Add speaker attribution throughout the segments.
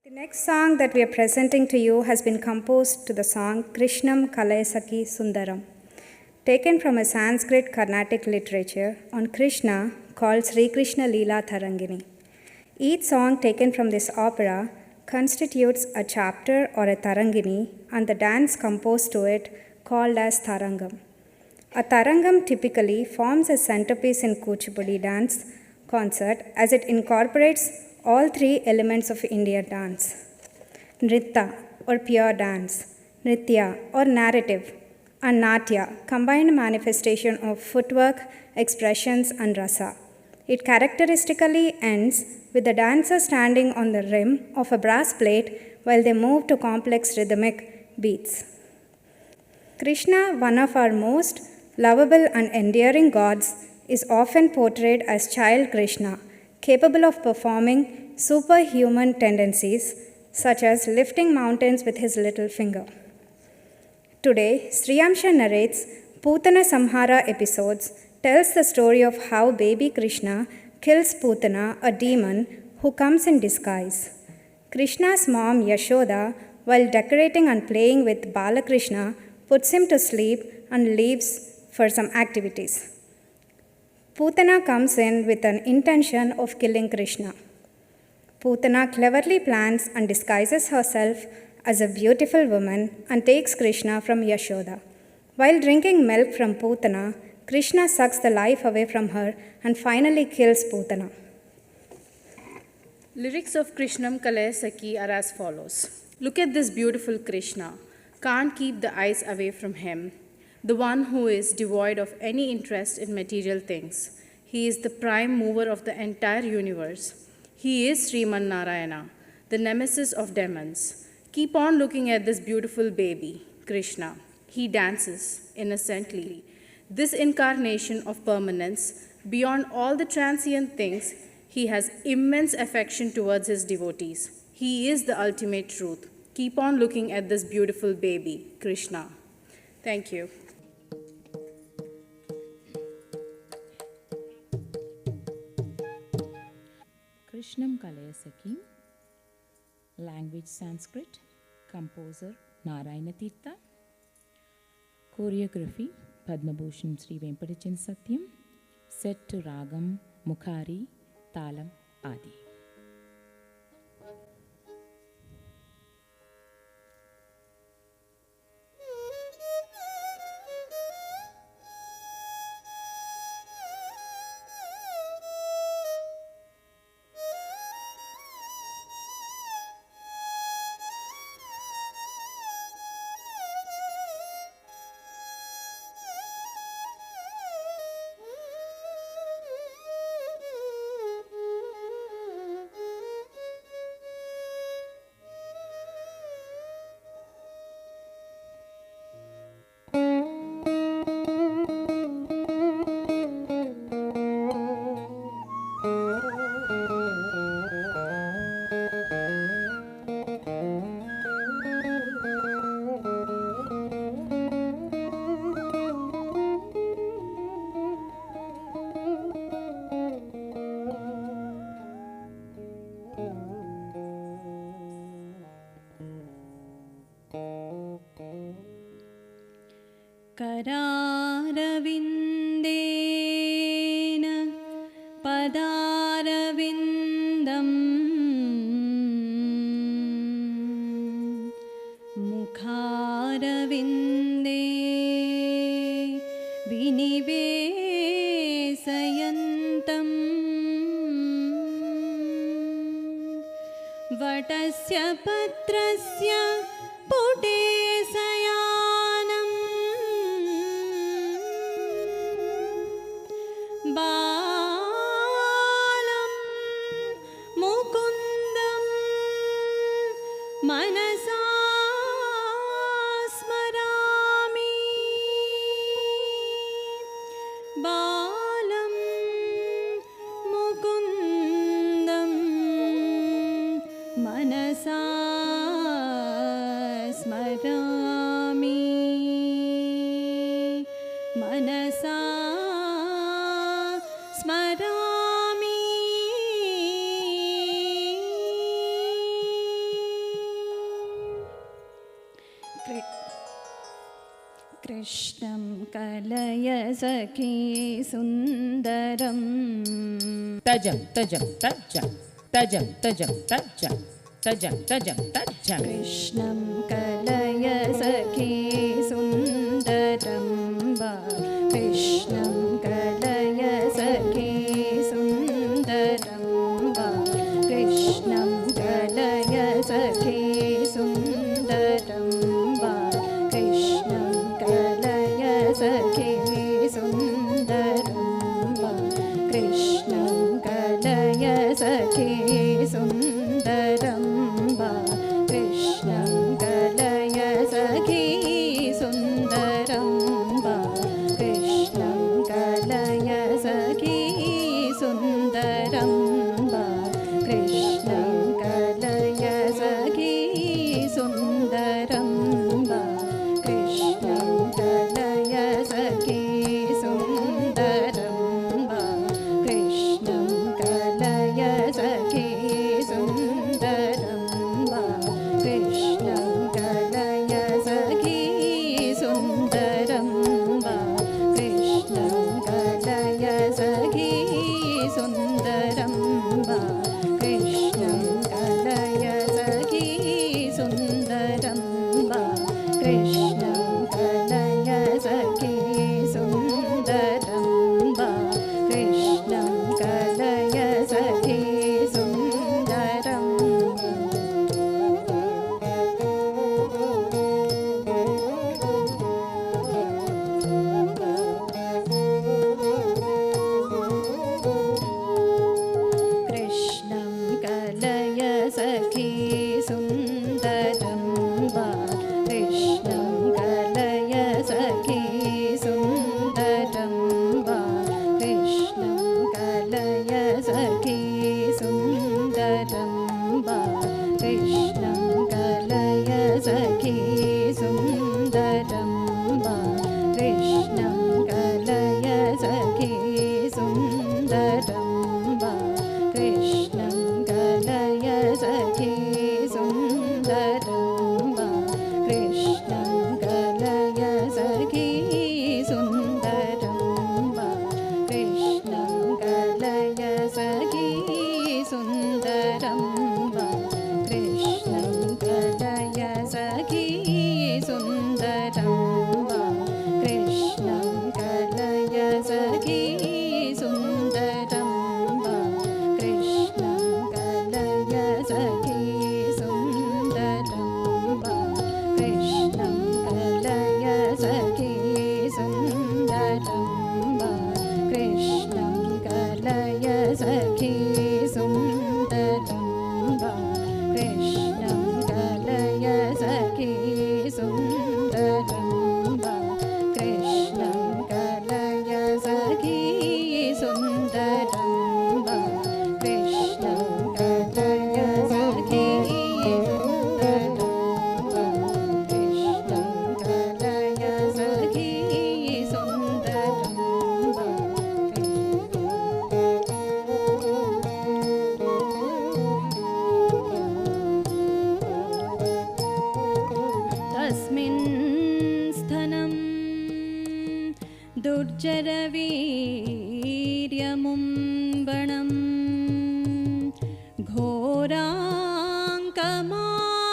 Speaker 1: The next song that we are presenting to you has been composed to the song Krishnam Kalayasaki Sundaram, taken from a Sanskrit Carnatic literature on Krishna called Sri Krishna Leela Tarangini. Each song taken from this opera constitutes a chapter or a tarangini and the dance composed to it called as tarangam. A tarangam typically forms a centerpiece in Kuchipudi dance concert as it incorporates all three elements of Indian dance: Nritta or pure dance, Nritya or narrative, and Natya, combined manifestation of footwork, expressions, and rasa. It characteristically ends with the dancer standing on the rim of a brass plate while they move to complex rhythmic beats. Krishna, one of our most lovable and endearing gods, is often portrayed as child Krishna, capable of performing superhuman tendencies such as lifting mountains with his little finger. Today, Sriyamsha narrates Putana Samhara episodes, tells the story of how baby Krishna kills Putana, a demon who comes in disguise. Krishna's mom Yashoda, while decorating and playing with Balakrishna, puts him to sleep and leaves for some activities. Putana comes in with an intention of killing Krishna. Putana cleverly plans and disguises herself as a beautiful woman and takes Krishna from Yashoda. While drinking milk from Putana, Krishna sucks the life away from her and finally kills Putana.
Speaker 2: Lyrics of Krishnam Kalayasaki are as follows. Look at this beautiful Krishna. Can't keep the eyes away from him. The one who is devoid of any interest in material things. He is the prime mover of the entire universe. He is Sriman Narayana, the nemesis of demons. Keep on looking at this beautiful baby, Krishna. He dances innocently. This incarnation of permanence, beyond all the transient things, he has immense affection towards his devotees. He is the ultimate truth. Keep on looking at this beautiful baby, Krishna. Thank you.
Speaker 3: Krishnam Kalayasaki, language Sanskrit, composer Narayana Tirtha, choreography Padma Bhushan Sri Venkatachan Satyam, set to Ragam, Mukhari, Talam, Adi.
Speaker 4: करारविन्देन पदारविन्दम् मुखारविन्दे विनिवेशयन्तम् वटस्य पत्रस्य पुटे बालं मुकुन्दं मनसा स्मरामि बालं मुकुन्दं मनसा स्मरामि मनसा स्मरामि कृष्णं कलय सखी सुन्दरम्
Speaker 3: तजं तजं तज्जं तजं तजं तज्जं तजं तजं तज्जं
Speaker 4: कृष्णं कलय सखी सुन्दरं वा कृष्णं कलय सखी सुन्दरं वा कृष्णं कलय सखी सुन्दरं वा कृष्णं कलय सखी सुन्दरं वा कृष्णं कलय सखी सुन्दरं वा कृष्णं कलय सखी सुन्दरं वा कृष्णं कलय सखी सुन्दरं वा कृष्णं कलय सखी सुन्दरं वा कृष्णं कलय सखी सुन्दरं वा कृष्णं कलय सखी सुन्दरं वा कृष्णं कलय सखी सुन्दरं वा कृष्णं कलय सखी सुन्दरं वा कृष्णं कलय सखी सुन्दरं वा कृष्णं कलय सखी सुन्दरं वा कृष्णं कलय सखी सुन्दरं कृष्णं कलय सखी सुन्दरं वा कृष्णं कलय सखी सुन्दरं वा कृष्णं कलय सखी सुन्दरं वा कृष्णं कलय सखी सुन्दरं वा कृष्णं कलय सखी सुन्दरं वा कृष्णं कलय सखी सुन्दरं वा कृष्णं कलय सखी सुन्दरं वा कृष्णं कलय सखी सुन्दरं वा कृष्णं कलय सखी सुन्दरं वा कृष्णं कलय सखी सुन्दरं वा कृष्णं कलय सखी सुन्दरं वा कृष्णं कलय सखी सुन्दरं वा कृष्णं कलय सखी सुन्दरं वा कृष्णं कलय सखी सुन्दरं वा कृष्णं कलय सखी सुन्दरं वा कृष्णं कलय सखी सुन्दरं वा तस्मिन् स्थनं दुर्जरवीर्यमुम्बणं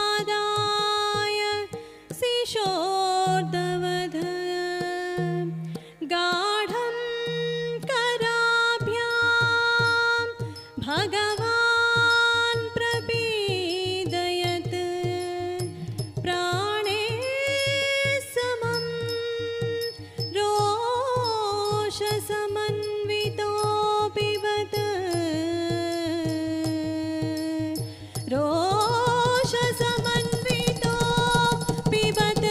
Speaker 4: घोराङ्कमादाय शिशोर्दवध गाढं कराभ्यां भगवान् प्रपीडयत् प्राणे समं रोषसमन्वितोऽपिबत रोषसमन्वितोऽपिबत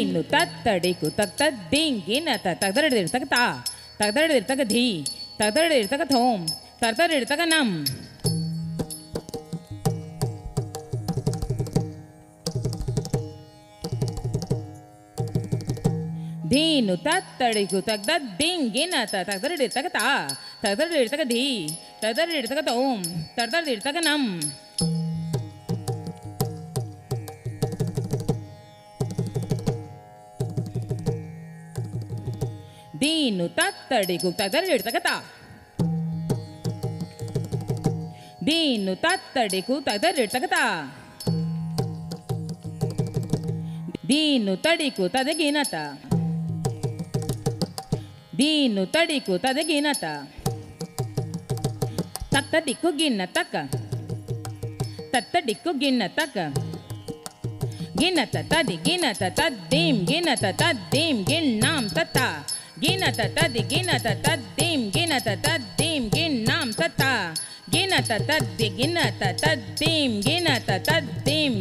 Speaker 3: ದೀನು ತತ್ತಡಿಕು ತಕ್ ತದ್ದಿಂಗಿನ ತಗದಡಿರ್ತಕ ತಾ ತಗದಡಿರ್ತಕ ಧೀ ತಗದಡಿರ್ತಕ ಥೋಂ ತರ್ತಡಿರ್ತಕ ನಂ ದೀನು ತತ್ತಡಿಕು ತಕ್ ತದ್ದಿಂಗಿನ ತಗದಡಿರ್ತಕ ತಾ ತಗದಡಿರ್ತಕ ಧೀ ತಗದಡಿರ್ತಕ ಥೋಂ ತರ್ತಡಿರ್ತಕ ನಂ ದೀನು ತತ್ತಡಿಕು ತಗದಡಿರ್ತಕ ತಾ ದೀನು ತತ್ತಡಿಕು ತಗದಡಿರ್ತಕ ತಾ ದೀನು ತಡಿಕು ತದಗಿನತ ದೀನು ತಡಿಕು ತದಗಿನತ ತತ್ತಡಿಕು ಗಿನ್ನ ತಕ್ಕ ತತ್ತಡಿಕು ಗಿನ್ನ ತಕ್ಕ ಗಿನ್ನತ ತದಿ ಗಿನ್ನತ ತದ್ದೀಂ ಗಿನ್ನತ ತದ್ದೀಂ ಗಿಣ್ಣಾಂ ತತ್ತ ಗಿನ್ನತ ತದಿ ಗಿನ್ನತ ತದ್ದೀಂ ಗಿನ್ನತ ತದ್ದೀಂ ಗಿಣ್ಣಾಂ ತತ್ತ ಗಿನ್ನತ ತದ್ದಿ ಗಿನ್ನತ ತದ್ದೀಂ ಗಿನ್ನತ ತದ್ದೀಂ